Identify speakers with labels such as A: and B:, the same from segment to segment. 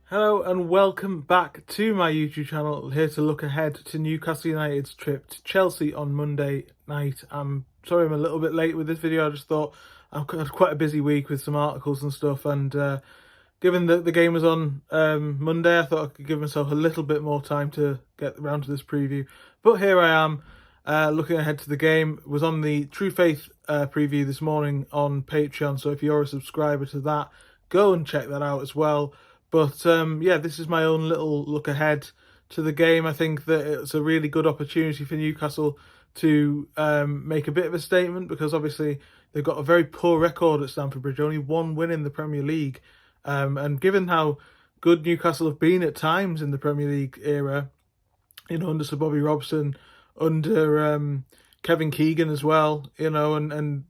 A: Hello and welcome back to my YouTube channel. Here to look ahead to Newcastle United's trip to Chelsea on Monday night. I'm sorry I'm a little bit late with this video. I just thought I've had quite a busy week with some articles and stuff, and given that the game was on Monday, I thought I could give myself a little bit more time to get around to this preview. But here I am looking ahead to the game. Was on the True Faith preview this morning on Patreon, so if you're a subscriber to that, go and check that out as well. But yeah, this is my own little look ahead to the game. I think that it's a really good opportunity for Newcastle to make a bit of a statement, because obviously they've got a very poor record at Stamford Bridge, only one win in the Premier League. And given how good Newcastle have been at times in the Premier League era, under Sir Bobby Robson, under Kevin Keegan as well, and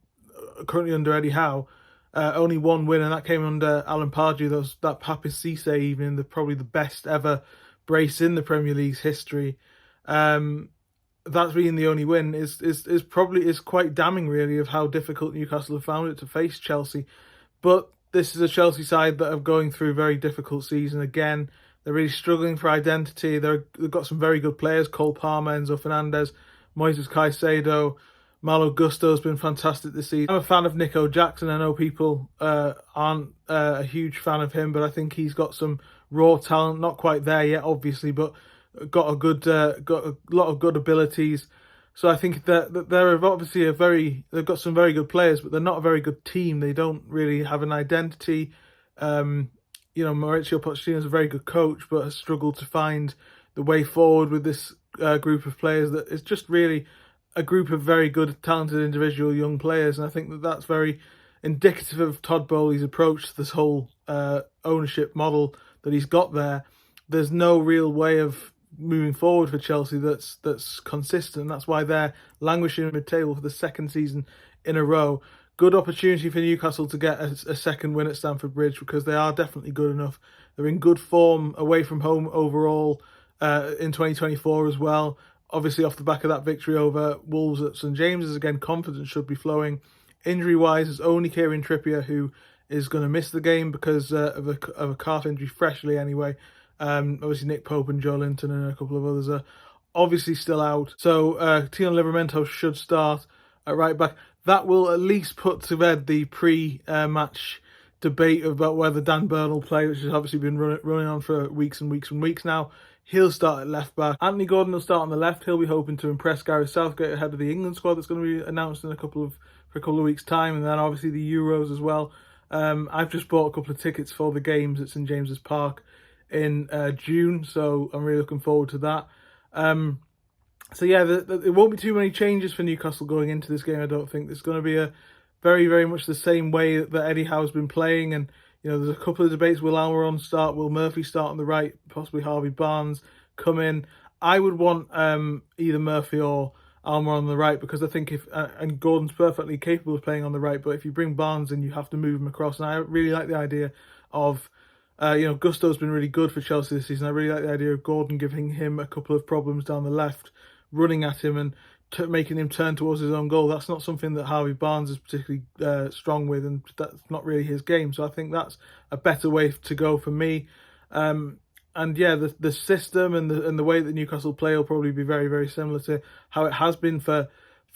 A: currently under Eddie Howe. Only one win, and that came under Alan Pardew. That Papis Cisse evening, probably the best ever brace in the Premier League's history. That being the only win is quite damning, really, of how difficult Newcastle have found it to face Chelsea. But this is a Chelsea side that are going through a very difficult season again. They're really struggling for identity. They've got some very good players: Cole Palmer, Enzo Fernandez, Moises Caicedo. Malo Gusto's been fantastic this season. I'm a fan of Nico Jackson. I know people aren't a huge fan of him, but I think he's got some raw talent. Not quite there yet, obviously, but got a lot of good abilities. So I think that they're obviously they've got some very good players, but they're not a very good team. They don't really have an identity. Mauricio Pochettino is a very good coach, but has struggled to find the way forward with this group of players. That it's just really a group of very good, talented individual young players, and I think that that's very indicative of Todd Bowley's approach to this whole ownership model that he's got there. There's no real way of moving forward for Chelsea that's consistent. That's why they're languishing mid-table for the second season in a row. Good opportunity for Newcastle to get a second win at Stamford Bridge, because they are definitely good enough. They're in good form away from home overall in 2024 as well. Obviously, off the back of that victory over Wolves at St James's, again, confidence should be flowing. Injury-wise, it's only Kieran Trippier who is going to miss the game because of a calf injury, freshly anyway. Obviously, Nick Pope and Joe Linton and a couple of others are obviously still out. So Tino Livramento should start at right back. That will at least put to bed the pre-match debate about whether Dan Burn will play, which has obviously been running on for weeks and weeks and weeks now. He'll start at left back. Anthony Gordon will start on the left. He'll be hoping to impress Gareth Southgate ahead of the England squad that's going to be announced in for a couple of weeks' time, and then obviously the Euros as well. I've just bought a couple of tickets for the games at St James's Park in June, so I'm really looking forward to that. So yeah, there won't be too many changes for Newcastle going into this game. I don't think it's going to be a very, very much the same way that Eddie Howe's been playing, and there's a couple of debates. Will Almiron start? Will Murphy start on the right? Possibly Harvey Barnes come in. I would want either Murphy or Almiron on the right, because I think and Gordon's perfectly capable of playing on the right, but if you bring Barnes in, you have to move him across. And I really like the idea of, Gusto's been really good for Chelsea this season. I really like the idea of Gordon giving him a couple of problems down the left, running at him and making him turn towards his own goal. That's not something that Harvey Barnes is particularly strong with, and that's not really his game. So I think that's a better way to go for me. And yeah, the system and the way that Newcastle play will probably be very, very similar to how it has been for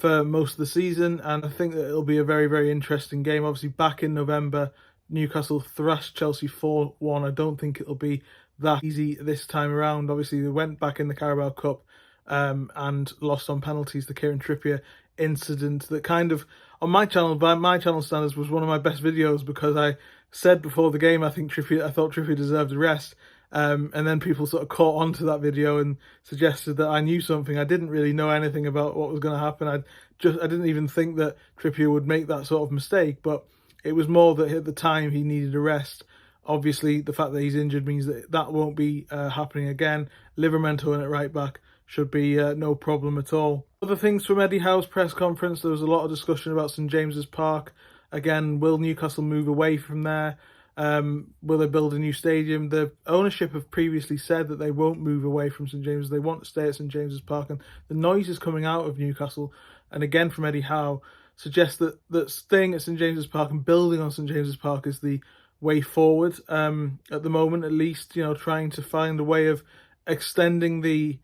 A: most of the season. And I think that it'll be a very, very interesting game. Obviously, back in November, Newcastle thrashed Chelsea 4-1. I don't think it'll be that easy this time around. Obviously, they went back in the Carabao Cup and lost on penalties. The Kieran Trippier incident that kind of, on my channel, by my channel standards, was one of my best videos, because I said before the game I thought Trippier deserved a rest, and then people sort of caught on to that video and suggested that I knew something. I didn't really know anything about what was going to happen. I didn't even think that Trippier would make that sort of mistake, but it was more that at the time he needed a rest. Obviously, the fact that he's injured means that won't be happening again. Livramento in at right back should be no problem at all. Other things from Eddie Howe's press conference: there was a lot of discussion about St James's Park. Again, will Newcastle move away from there? Will they build a new stadium? The ownership have previously said that they won't move away from St James's. They want to stay at St James's Park, and the noises coming out of Newcastle, and again from Eddie Howe, suggests that staying at St James's Park and building on St James's Park is the way forward at the moment, at least, you know, trying to find a way of extending the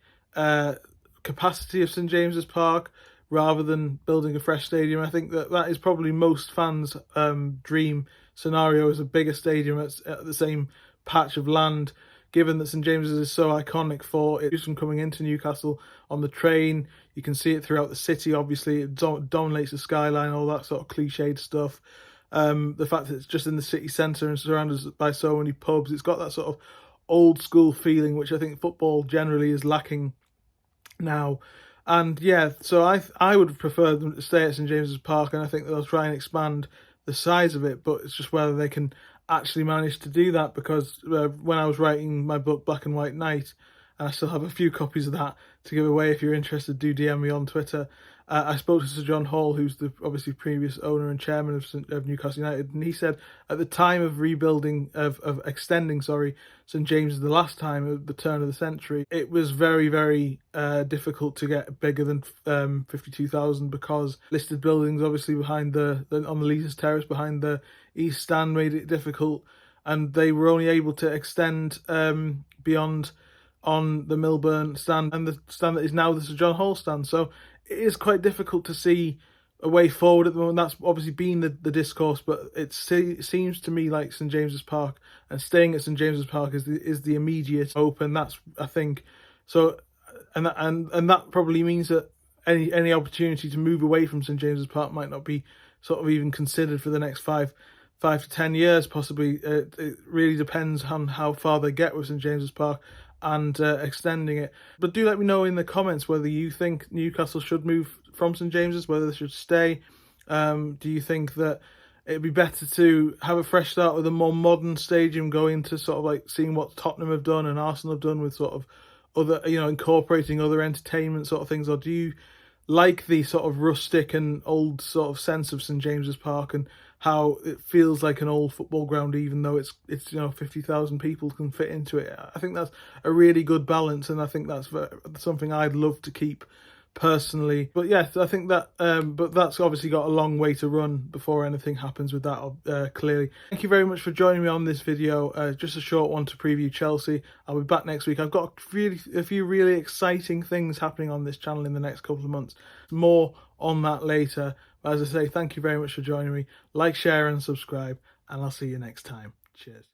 A: capacity of St James's Park rather than building a fresh stadium. I think that is probably most fans' dream scenario, is a bigger stadium at the same patch of land, given that St James's is so iconic for it. From coming into Newcastle on the train, you can see it throughout the city. Obviously, it dominates the skyline, all that sort of cliched stuff. The fact that it's just in the city centre and surrounded by so many pubs, it's got that sort of old school feeling, which I think football generally is lacking now. And yeah, so I would prefer them to stay at St James's Park, and I think they'll try and expand the size of it, but it's just whether they can actually manage to do that, because when I was writing my book Black and White Night, and I still have a few copies of that to give away, if you're interested, do DM me on Twitter. I spoke to Sir John Hall, who's the obviously previous owner and chairman of Newcastle United, and he said at the time of rebuilding, of extending, sorry, St James's the last time at the turn of the century, it was very, very difficult to get bigger than 52,000, because listed buildings obviously behind on the Leazes Terrace behind the East Stand made it difficult, and they were only able to extend beyond on the Milburn stand and the stand that is now the Sir John Hall stand. So it is quite difficult to see a way forward at the moment. That's obviously been the discourse, but it seems to me like St James's Park and staying at St James's Park is the immediate hope, and that's, I think, so, and that probably means that any opportunity to move away from St James's Park might not be sort of even considered for the next 5 to 10 years, possibly. It really depends on how far they get with St James's Park and extending it. But do let me know in the comments whether you think Newcastle should move from St James's, whether they should stay. Do you think that it'd be better to have a fresh start with a more modern stadium, going to sort of like seeing what Tottenham have done and Arsenal have done with sort of other, you know, incorporating other entertainment sort of things? Or do you like the sort of rustic and old sort of sense of St James's Park and how it feels like an old football ground, even though it's you know, 50,000 people can fit into it? I think that's a really good balance, and I think that's something I'd love to keep personally. But yes, I think that but that's obviously got a long way to run before anything happens with that, clearly. Thank you very much for joining me on this video, just a short one to preview Chelsea. I'll be back next week. I've got a few really exciting things happening on this channel in the next couple of months. More on that later. But as I say, thank you very much for joining me. Like, share and subscribe, and I'll see you next time. Cheers.